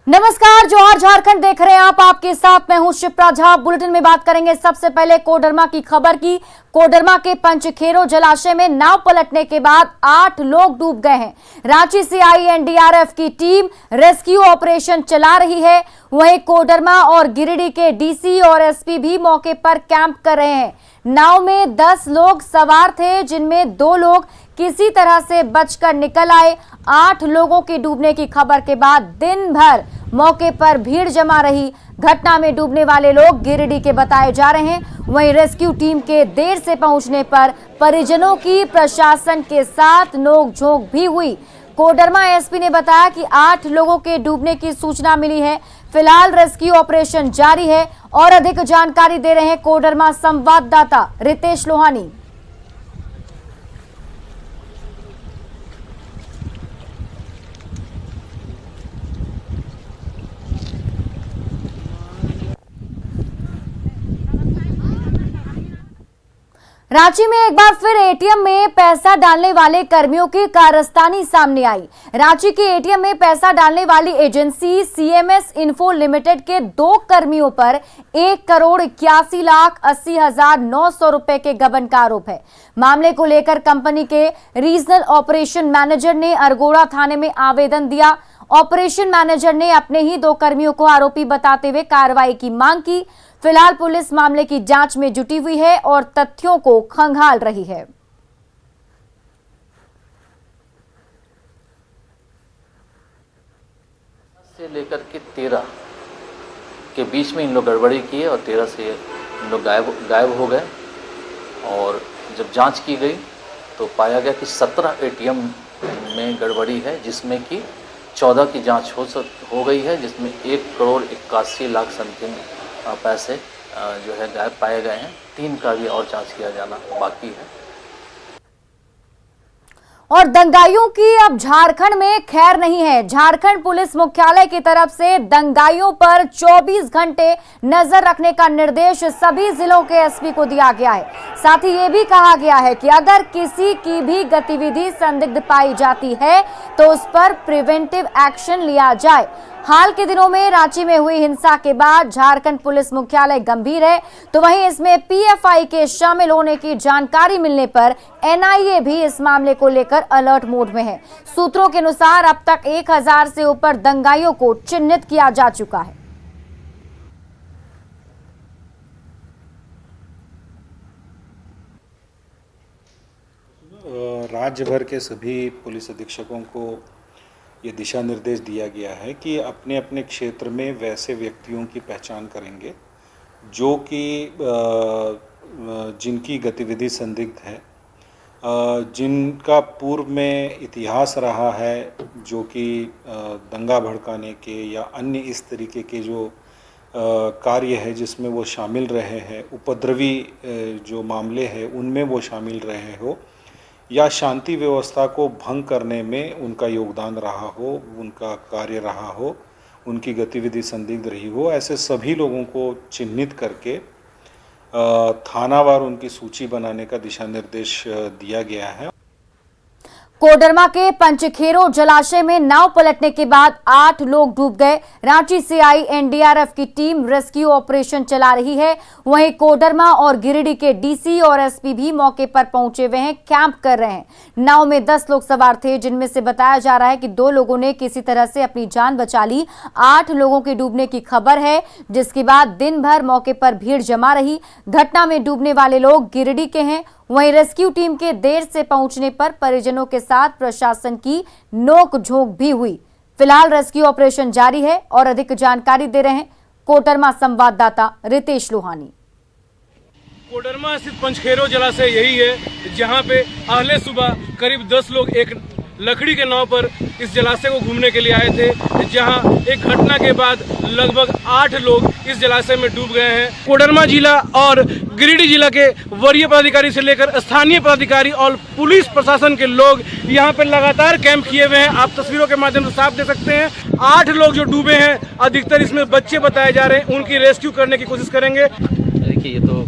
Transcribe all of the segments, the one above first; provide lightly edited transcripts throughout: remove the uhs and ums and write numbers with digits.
नमस्कार, जोहार झारखंड देख रहे हैं आप। आपके साथ मैं हूं शिप्रा झा। बुलेटिन में बात करेंगे सबसे पहले कोडरमा की खबर की। कोडरमा के पंचखेरो जलाशय में नाव पलटने के बाद 8 लोग डूब गए हैं। रांची से आई एनडीआरएफ की टीम रेस्क्यू ऑपरेशन चला रही है। वहीं कोडरमा और गिरिडीह के डीसी और एसपी भी मौके पर कैंप कर रहे हैं। नाव में 10 लोग सवार थे, जिनमें 2 लोग किसी तरह से बचकर निकल आए। 8 लोगों के डूबने की खबर के बाद दिन भर मौके पर भीड़ जमा रही। घटना में डूबने वाले लोग गिरिडीह के बताए जा रहे हैं। वहीं रेस्क्यू टीम के देर से पहुंचने पर परिजनों की प्रशासन के साथ नोक-झोंक भी हुई। कोडरमा एसपी ने बताया कि 8 लोगों के डूबने की सूचना मिली है। फिलहाल रेस्क्यू ऑपरेशन जारी है और अधिक जानकारी दे रहे हैं कोडरमा संवाददाता रितेश लोहानी। रांची में एक बार फिर एटीएम में पैसा डालने वाले कर्मियों की कारस्तानी सामने आई। रांची के एटीएम में पैसा डालने वाली एजेंसी सीएमएस इन्फो लिमिटेड के 2 कर्मियों पर 1,81,80,900 रुपए के गबन का आरोप है। मामले को लेकर कंपनी के रीजनल ऑपरेशन मैनेजर ने अरगोड़ा थाने में आवेदन दिया। ऑपरेशन मैनेजर ने अपने ही 2 कर्मियों को आरोपी बताते हुए कार्रवाई की मांग की। फिलहाल पुलिस मामले की जांच में जुटी हुई है और तथ्यों को खंगाल रही है। से लेकर के 13 के बीच में इन लोग गड़बड़ी की है और 13 से इन लोग गायब हो गए। और जब जांच की गई तो पाया गया कि 17 एटीएम में गड़बड़ी है, जिसमें कि 14 की जांच हो गई है, जिसमें 1,81,00,000 समथिंग पैसे जो है गायब पाए गए हैं। 3 का भी और जांच किया जाना बाकी है। और दंगाइयों की अब झारखंड में खैर नहीं है। झारखंड पुलिस मुख्यालय की तरफ से दंगाइयों पर 24 घंटे नजर रखने का निर्देश सभी जिलों के एसपी को दिया गया है। साथ ही ये भी कहा गया है कि अगर किसी की भी गतिविधि संदिग्ध पाई जाती है तो उस पर प्रिवेंटिव एक्शन लिया जाए। हाल के दिनों में रांची में हुई हिंसा के बाद झारखंड पुलिस मुख्यालय गंभीर है, तो वहीं इसमें पीएफआई के शामिल होने की जानकारी मिलने पर एनआईए भी इस मामले को लेकर अलर्ट मोड में है। सूत्रों के अनुसार अब तक 1000 से ऊपर दंगाइयों को चिन्हित किया जा चुका है। राज्य भर के सभी पुलिस अधीक्षकों को ये दिशा निर्देश दिया गया है कि अपने अपने क्षेत्र में वैसे व्यक्तियों की पहचान करेंगे जो कि जिनकी गतिविधि संदिग्ध है, जिनका पूर्व में इतिहास रहा है, जो कि दंगा भड़काने के या अन्य इस तरीके के जो कार्य है जिसमें वो शामिल रहे हैं, उपद्रवी जो मामले हैं उनमें वो शामिल रहे हो, या शांति व्यवस्था को भंग करने में उनका योगदान रहा हो, उनका कार्य रहा हो, उनकी गतिविधि संदिग्ध रही हो, ऐसे सभी लोगों को चिन्हित करके थानावार उनकी सूची बनाने का दिशा निर्देश दिया गया है। कोडरमा के पंचखेरो जलाशय में नाव पलटने के बाद 8 लोग डूब गए। रांची से आई एनडीआरएफ की टीम रेस्क्यू ऑपरेशन चला रही है। वहीं कोडरमा और गिरिडीह के डीसी और एसपी भी मौके पर पहुंचे हुए हैं, कैंप कर रहे हैं। नाव में 10 लोग सवार थे, जिनमें से बताया जा रहा है कि 2 लोगों ने किसी तरह से अपनी जान बचा ली। 8 लोगों के डूबने की खबर है, जिसके बाद दिन भर मौके पर भीड़ जमा रही। घटना में डूबने वाले लोग गिरिडीह के हैं। वहीं रेस्क्यू टीम के देर से पहुंचने पर परिजनों के साथ प्रशासन की नोक-झोंक भी हुई। फिलहाल रेस्क्यू ऑपरेशन जारी है और अधिक जानकारी दे रहे हैं कोडरमा संवाददाता रितेश लोहानी। कोडरमा स्थित पंचखेरो जलाशय यही है जहां पे अगले सुबह करीब 10 लोग एक लकड़ी के नाव पर इस जलाशय को घूमने के लिए आए थे, जहां एक घटना के बाद लगभग 8 लोग इस जलाशय में डूब गए हैं। कोडरमा जिला और गिरिडीह जिला के वरीय पदाधिकारी से लेकर स्थानीय पदाधिकारी और पुलिस प्रशासन के लोग यहां पर लगातार कैंप किए हुए हैं। आप तस्वीरों के माध्यम से साफ देख सकते हैं। 8 लोग जो डूबे हैं, अधिकतर इसमें बच्चे बताए जा रहे हैं, उनकी रेस्क्यू करने की कोशिश करेंगे। देखिए, ये तो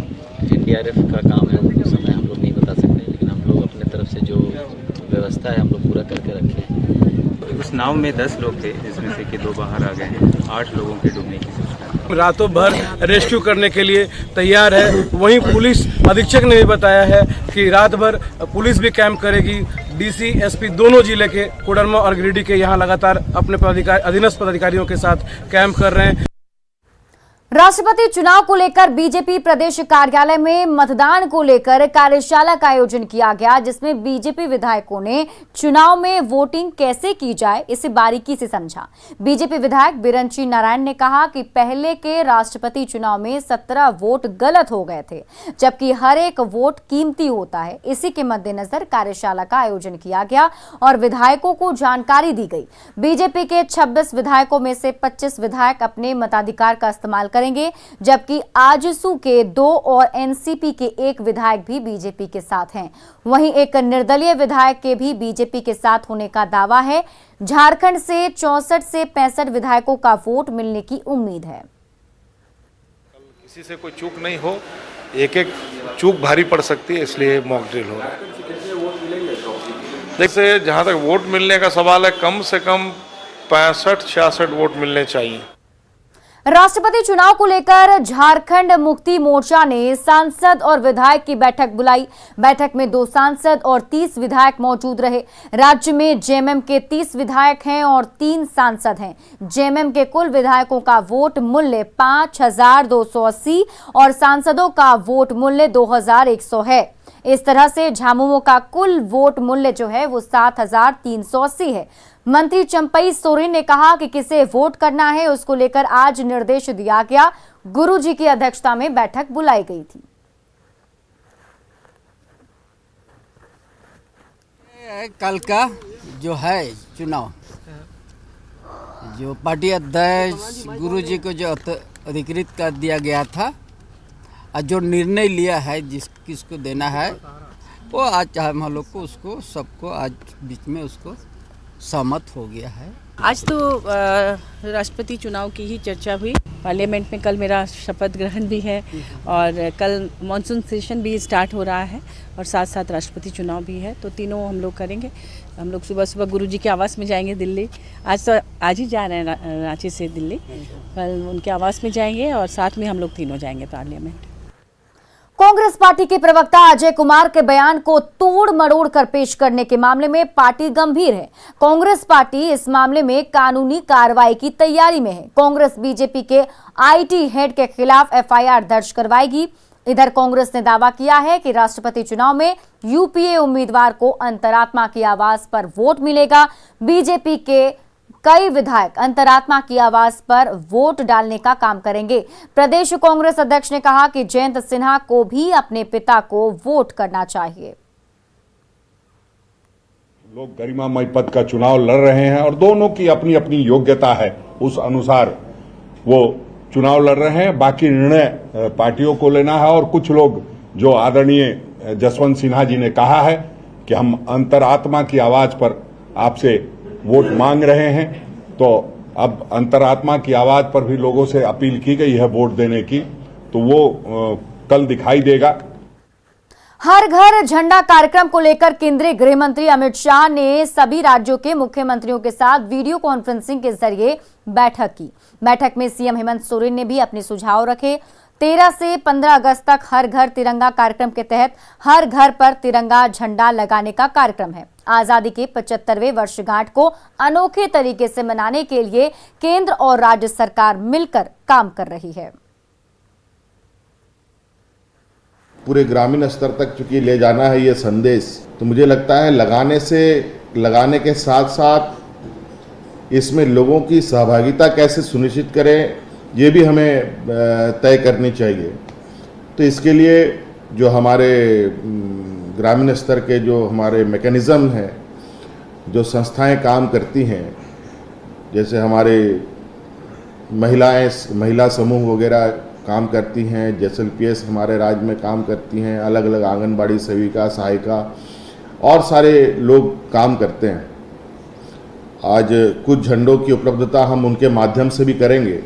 एनडीआरएफ का काम है, उस समय हम लोग नहीं बता सकते, लेकिन हम लोग अपने तरफ से जो व्यवस्था है हम लोग पूरा करके रखे हैं। नाव में 10 लोग थे, जिसमें से कि 2 बाहर आ गए हैं। 8 लोगों के डूबने की सूचना है। रातों भर रेस्क्यू करने के लिए तैयार है। वहीं पुलिस अधीक्षक ने भी बताया है कि रात भर पुलिस भी कैंप करेगी। डीसी, एसपी दोनों जिले के, कोडरमा और गिरिडीह के यहाँ लगातार अपने अधीनस्थ पदाधिकारियों के साथ कैंप कर रहे हैं। राष्ट्रपति चुनाव को लेकर बीजेपी प्रदेश कार्यालय में मतदान को लेकर कार्यशाला का आयोजन किया गया, जिसमें बीजेपी विधायकों ने चुनाव में वोटिंग कैसे की जाए इसे बारीकी से समझा। बीजेपी विधायक बिरंची नारायण ने कहा कि पहले के राष्ट्रपति चुनाव में 17 वोट गलत हो गए थे, जबकि हर एक वोट कीमती होता है। इसी के मद्देनजर कार्यशाला का आयोजन किया गया और विधायकों को जानकारी दी गई। बीजेपी के 26 विधायकों में से 25 विधायक अपने मताधिकार का इस्तेमाल करेंगे, जबकि आजसू के 2 और एनसीपी के 1 विधायक भी बीजेपी के साथ हैं। वहीं एक निर्दलीय विधायक के भी बीजेपी के साथ होने का दावा है। झारखंड से 64 से 65 विधायकों का वोट मिलने की उम्मीद है। किसी से कोई चूक नहीं हो, एक एक चूक भारी पड़ सकती है, इसलिए मॉक ड्रिल हो रहा है। जैसे जहां तक वोट मिलने का सवाल है, कम से कम 65-66 वोट मिलने चाहिए। राष्ट्रपति चुनाव को लेकर झारखंड मुक्ति मोर्चा ने सांसद और विधायक की बैठक बुलाई। बैठक में 2 सांसद और 30 विधायक मौजूद रहे। राज्य में जेएमएम के 30 विधायक हैं और 3 सांसद हैं। जेएमएम के कुल विधायकों का वोट मूल्य 5280 और सांसदों का वोट मूल्य 2100 है। इस तरह से झामुमो का कुल वोट मूल्य जो है वो 7380 है। मंत्री चंपई सोरेन ने कहा कि किसे वोट करना है उसको लेकर आज निर्देश दिया गया। गुरुजी की अध्यक्षता में बैठक बुलाई गई थी। कल का जो है चुनाव, जो पार्टी अध्यक्ष गुरुजी को जो अधिकृत कर दिया गया था और जो निर्णय लिया है किसको देना है, वो आज चाहे हम लोग को उसको सबको आज बीच में उसको सहमत हो गया है। आज तो राष्ट्रपति चुनाव की ही चर्चा हुई पार्लियामेंट में। कल मेरा शपथ ग्रहण भी है और कल मॉनसून सेशन भी स्टार्ट हो रहा है और साथ साथ राष्ट्रपति चुनाव भी है, तो तीनों हम लोग करेंगे। हम लोग सुबह सुबह गुरुजी के आवास में जाएंगे दिल्ली। आज ही जा रहे हैं रांची से दिल्ली, कल उनके आवास में जाएंगे और साथ में हम लोग तीनों जाएंगे पार्लियामेंट। कांग्रेस पार्टी के प्रवक्ता अजय कुमार के बयान को तोड़ मरोड़ कर पेश करने के मामले में पार्टी गंभीर है। कांग्रेस पार्टी इस मामले में कानूनी कार्रवाई की तैयारी में है। कांग्रेस बीजेपी के आईटी हेड के खिलाफ एफआईआर दर्ज करवाएगी। इधर कांग्रेस ने दावा किया है कि राष्ट्रपति चुनाव में यूपीए उम्मीदवार को अंतरात्मा की आवाज पर वोट मिलेगा। बीजेपी के कई विधायक अंतरात्मा की आवाज पर वोट डालने का काम करेंगे। प्रदेश कांग्रेस अध्यक्ष ने कहा कि जयंत सिन्हा को भी अपने पिता को वोट करना चाहिए। लोग गरिमामय पद का चुनाव लड़ रहे हैं और दोनों की अपनी अपनी योग्यता है, उस अनुसार वो चुनाव लड़ रहे हैं। बाकी निर्णय पार्टियों को लेना है। और कुछ लोग जो आदरणीय जसवंत सिन्हा जी ने कहा है कि हम अंतरात्मा की आवाज पर आपसे वोट मांग रहे हैं, तो अब अंतरात्मा की आवाज पर भी लोगों से अपील की गई है वोट देने की, तो वो कल दिखाई देगा। हर घर झंडा कार्यक्रम को लेकर केंद्रीय गृह मंत्री अमित शाह ने सभी राज्यों के मुख्यमंत्रियों के साथ वीडियो कॉन्फ्रेंसिंग के जरिए बैठक की। बैठक में सीएम हेमंत सोरेन ने भी अपने सुझाव रखे। 13 से 15 अगस्त तक हर घर तिरंगा कार्यक्रम के तहत हर घर पर तिरंगा झंडा लगाने का कार्यक्रम है। आजादी के 75वें वर्षगांठ को अनोखे तरीके से मनाने के लिए केंद्र और राज्य सरकार मिलकर काम कर रही है। पूरे ग्रामीण स्तर तक चूंकि ले जाना है ये संदेश, तो मुझे लगता है लगाने के साथ साथ इसमें लोगों की सहभागिता कैसे सुनिश्चित करें, ये भी हमें तय करनी चाहिए। तो इसके लिए जो हमारे ग्रामीण स्तर के जो हमारे मैकेनिज़्म हैं, जो संस्थाएं काम करती हैं, जैसे हमारे महिला समूह वगैरह काम करती हैं, JSLPS हमारे राज्य में काम करती हैं, अलग अलग आंगनबाड़ी सेविका, सहायिका और सारे लोग काम करते हैं। आज कुछ झंडों की उपलब्धता हम उनके माध्यम से भी करेंगे।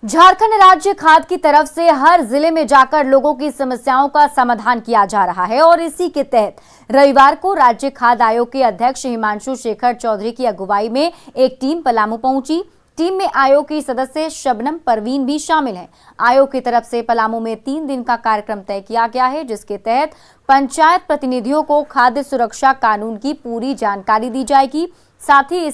झारखंड राज्य खाद्य की तरफ से हर जिले में जाकर लोगों की समस्याओं का समाधान किया जा रहा है और इसी के तहत रविवार को राज्य खाद्य आयोग के अध्यक्ष हिमांशु शेखर चौधरी की अगुवाई में एक टीम पलामू पहुंची। टीम में आयोग की सदस्य शबनम परवीन भी शामिल हैं। आयोग की तरफ से पलामू में 3 दिन का कार्यक्रम तय किया गया है, जिसके तहत पंचायत प्रतिनिधियों को खाद्य सुरक्षा कानून की पूरी जानकारी दी जाएगी। साथ ही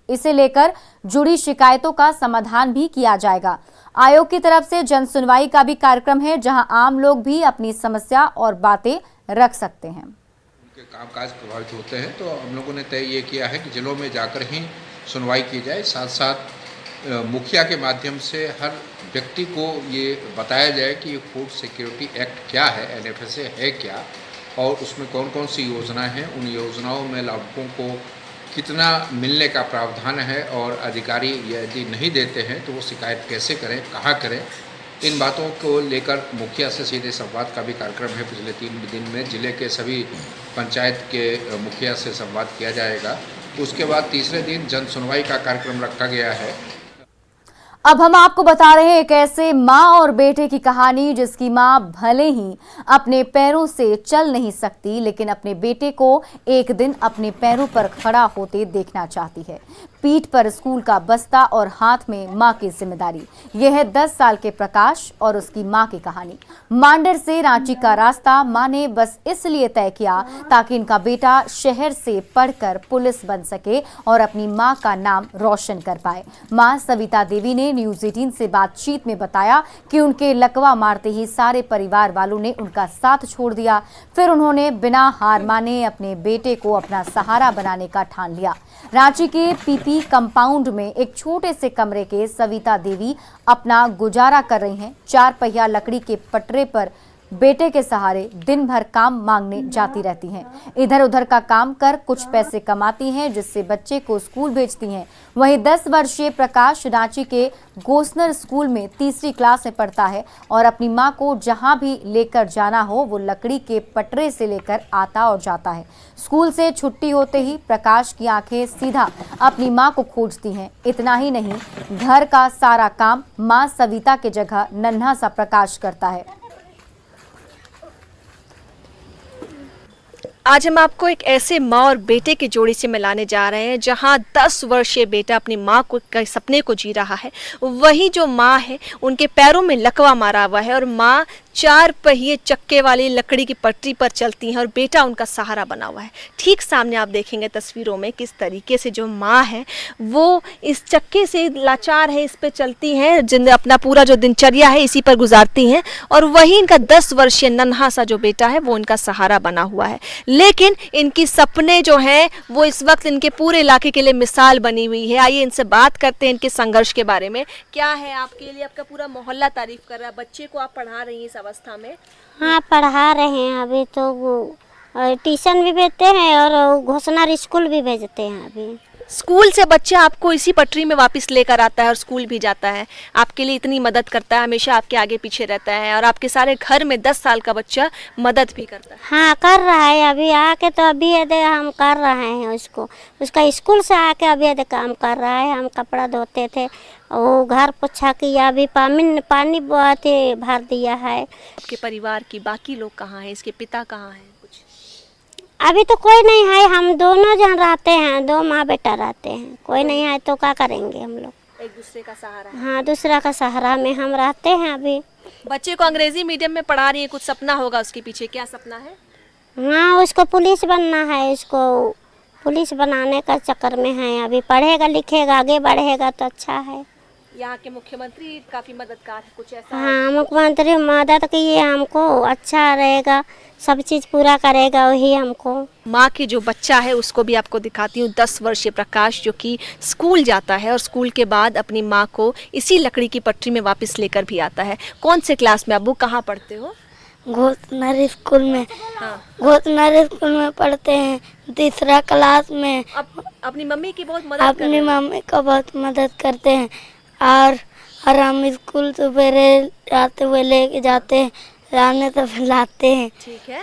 इसे लेकर जुड़ी शिकायतों का समाधान भी किया जाएगा। आयोग की तरफ से जन सुनवाई का भी कार्यक्रम है, जहां आम लोग भी अपनी समस्या और बातें रख सकते हैं। उनके कामकाज प्रभावित होते हैं तो हम लोगों ने तय ये किया है कि जिलों में जाकर ही सुनवाई की जाए। साथ साथ मुखिया के माध्यम से हर व्यक्ति को ये बताया जाए कि फूड सिक्योरिटी एक्ट क्या है, NFSA है क्या, और उसमें कौन कौन सी योजनाएं हैं, उन योजनाओं में लाभुकों को कितना मिलने का प्रावधान है, और अधिकारी यदि नहीं देते हैं तो वो शिकायत कैसे करें, कहाँ करें। इन बातों को लेकर मुखिया से सीधे संवाद का भी कार्यक्रम है। पिछले 3 दिन में जिले के सभी पंचायत के मुखिया से संवाद किया जाएगा। उसके बाद तीसरे दिन जन सुनवाई का कार्यक्रम रखा गया है। अब हम आपको बता रहे हैं एक ऐसे माँ और बेटे की कहानी, जिसकी माँ भले ही अपने पैरों से चल नहीं सकती, लेकिन अपने बेटे को एक दिन अपने पैरों पर खड़ा होते देखना चाहती है। पीठ पर स्कूल का बस्ता और हाथ में माँ की जिम्मेदारी। यह है 10 साल के प्रकाश और उसकी माँ की कहानी। मांडर से रांची का रास्ता माँ ने बस इसलिए तय किया ताकि इनका बेटा शहर से पढ़कर पुलिस बन सके और अपनी माँ का नाम रोशन कर पाए। माँ सविता देवी ने न्यूज़ 18 से बातचीत में बताया कि उनके लकवा मारते ही सारे परिवार वालों ने उनका साथ छोड़ दिया। फिर उन्होंने बिना हार माने अपने बेटे को अपना सहारा बनाने का ठान लिया। रांची के पीपी कंपाउंड में एक छोटे से कमरे के सविता देवी अपना गुजारा कर रही हैं। 4 पहिया लकड़ी के पटरे पर बेटे के सहारे दिन भर काम मांगने जाती रहती हैं। इधर उधर का काम कर कुछ पैसे कमाती हैं, जिससे बच्चे को स्कूल भेजती हैं। वहीं 10 वर्षीय प्रकाश रांची के गोसनर स्कूल में 3री क्लास में पढ़ता है और अपनी मां को जहां भी लेकर जाना हो वो लकड़ी के पटरे से लेकर आता और जाता है। स्कूल से छुट्टी होते ही प्रकाश की आंखें सीधा अपनी मां को खोजती हैं। इतना ही नहीं, घर का सारा काम मां सविता के जगह नन्हा सा प्रकाश करता है। आज हम आपको एक ऐसे माँ और बेटे की जोड़ी से मिलाने जा रहे हैं, जहाँ 10 वर्षीय बेटा अपनी माँ के सपने को जी रहा है। वही जो माँ है उनके पैरों में लकवा मारा हुआ है और माँ 4 पहिए चक्के वाली लकड़ी की पटरी पर चलती हैं और बेटा उनका सहारा बना हुआ है। ठीक सामने आप देखेंगे तस्वीरों में किस तरीके से जो माँ है वो इस चक्के से लाचार है, इस पे चलती हैं, जिन अपना पूरा जो दिनचर्या है इसी पर गुजारती हैं, और वही इनका 10 वर्षीय नन्हा सा जो बेटा है वो इनका सहारा बना हुआ है। लेकिन इनकी सपने जो हैं वो इस वक्त इनके पूरे इलाके के लिए मिसाल बनी हुई है। आइए इनसे बात करते हैं इनके संघर्ष के बारे में। क्या है आपके लिए, आपका पूरा मोहल्ला तारीफ कर रहा है, बच्चे को आप पढ़ा रही हैं इस अवस्था में? हाँ, पढ़ा रहे हैं। अभी तो वो ट्यूशन भी भेजते हैं और घोषणा स्कूल भी भेजते हैं। अभी स्कूल से बच्चा आपको इसी पटरी में वापस लेकर आता है और स्कूल भी जाता है, आपके लिए इतनी मदद करता है, हमेशा आपके आगे पीछे रहता है, और आपके सारे घर में 10 साल का बच्चा मदद भी करता है। हाँ, कर रहा है। अभी आके तो अभी हम कर रहे हैं उसको, उसका स्कूल से आके अभी काम कर रहा है। हम कपड़ा धोते थे, वो घर पोछा किया, अभी पानी बहुत भर दिया है। आपके परिवार की बाकी लोग कहाँ हैं? इसके पिता कहाँ हैं? अभी तो कोई नहीं है, हम दोनों जन रहते हैं, 2 माँ बेटा रहते हैं। कोई नहीं है तो क्या करेंगे हम लोग? एक दूसरे का सहारा है। हाँ, दूसरा का सहारा में हम रहते हैं। अभी बच्चे को अंग्रेजी मीडियम में पढ़ा रही है, कुछ सपना होगा उसके पीछे, क्या सपना है? हाँ, उसको पुलिस बनना है, उसको पुलिस बनाने का चक्कर में है। अभी पढ़ेगा लिखेगा, आगे बढ़ेगा तो अच्छा है। यहाँ के मुख्यमंत्री काफी मददगार है, कुछ ऐसा? हाँ, मुख्यमंत्री मदद किए हमको, अच्छा रहेगा, सब चीज़ पूरा करेगा वही हमको। माँ की जो बच्चा है उसको भी आपको दिखाती हूँ, 10 वर्षीय प्रकाश, जो कि स्कूल जाता है और स्कूल के बाद अपनी माँ को इसी लकड़ी की पटरी में वापस लेकर भी आता है। कौन से क्लास में? अबू कहाँ पढ़ते हो? घोषनर स्कूल में। हाँ, घोषनर स्कूल में पढ़ते हैं, 3रा क्लास में। अपनी मम्मी की बहुत मदद अपनी मम्मी को बहुत मदद करते हैं, और हम स्कूल सवेरे आते हुए लेके जाते हैं, लाने तो फिर लाते हैं। ठीक है।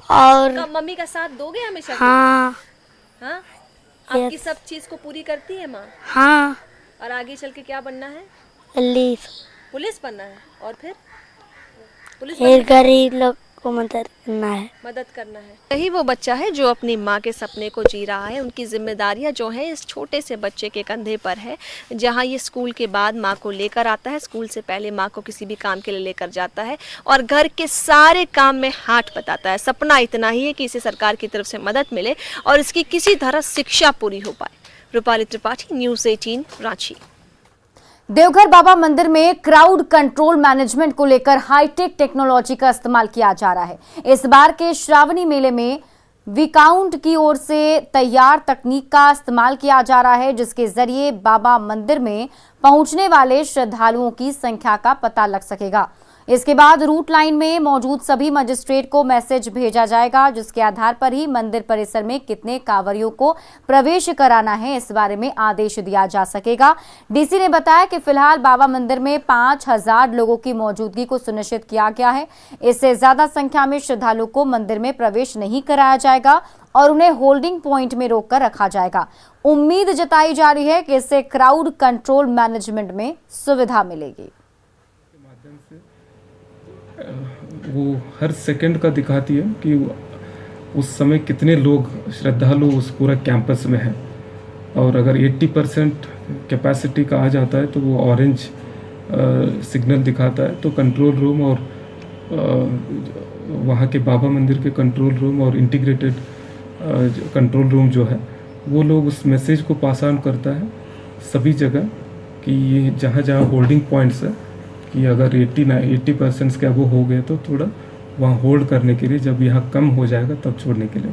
और मम्मी का साथ दोगे हमेशा? हाँ। हाँ, आपकी सब चीज को पूरी करती है माँ? हाँ। और आगे चल के क्या बनना है? पुलिस बनना है और फिर गरीब लोग को मदद करना है। यही वो बच्चा है जो अपनी माँ के सपने को जी रहा है। उनकी जिम्मेदारियां जो हैं इस छोटे से बच्चे के कंधे पर है, जहाँ ये स्कूल के बाद माँ को लेकर आता है, स्कूल से पहले माँ को किसी भी काम के लिए लेकर जाता है और घर के सारे काम में हाथ बटाता है। सपना इतना ही है कि इसे सरकार की तरफ से मदद मिले और इसकी किसी तरह शिक्षा पूरी हो पाए। रूपाली त्रिपाठी, न्यूज़ 18, रांची। देवघर बाबा मंदिर में क्राउड कंट्रोल मैनेजमेंट को लेकर हाईटेक टेक्नोलॉजी का इस्तेमाल किया जा रहा है। इस बार के श्रावणी मेले में विकाउंट की ओर से तैयार तकनीक का इस्तेमाल किया जा रहा है, जिसके जरिए बाबा मंदिर में पहुंचने वाले श्रद्धालुओं की संख्या का पता लग सकेगा। इसके बाद रूट लाइन में मौजूद सभी मजिस्ट्रेट को मैसेज भेजा जाएगा, जिसके आधार पर ही मंदिर परिसर में कितने कांवरियों को प्रवेश कराना है इस बारे में आदेश दिया जा सकेगा। डीसी ने बताया कि फिलहाल बाबा मंदिर में 5000 लोगों की मौजूदगी को सुनिश्चित किया गया है। इससे ज्यादा संख्या में श्रद्धालुओं को मंदिर में प्रवेश नहीं कराया जाएगा और उन्हें होल्डिंग पॉइंट में रोककर रखा जाएगा। उम्मीद जताई जा रही है कि इससे क्राउड कंट्रोल मैनेजमेंट में सुविधा मिलेगी। वो हर सेकंड का दिखाती है कि उस समय कितने लोग श्रद्धालु उस पूरा कैंपस में हैं, और अगर 80% कैपेसिटी का आ जाता है तो वो ऑरेंज सिग्नल दिखाता है। तो कंट्रोल रूम और वहाँ के बाबा मंदिर के कंट्रोल रूम और इंटीग्रेटेड कंट्रोल रूम जो है वो लोग उस मैसेज को पास ऑन करता है सभी जगह कि ये जहाँ जहाँ होल्डिंग पॉइंट्स है कि अगर 80% के अब हो गए तो थोड़ा वहाँ होल्ड करने के लिए, जब यहाँ कम हो जाएगा तब छोड़ने के लिए।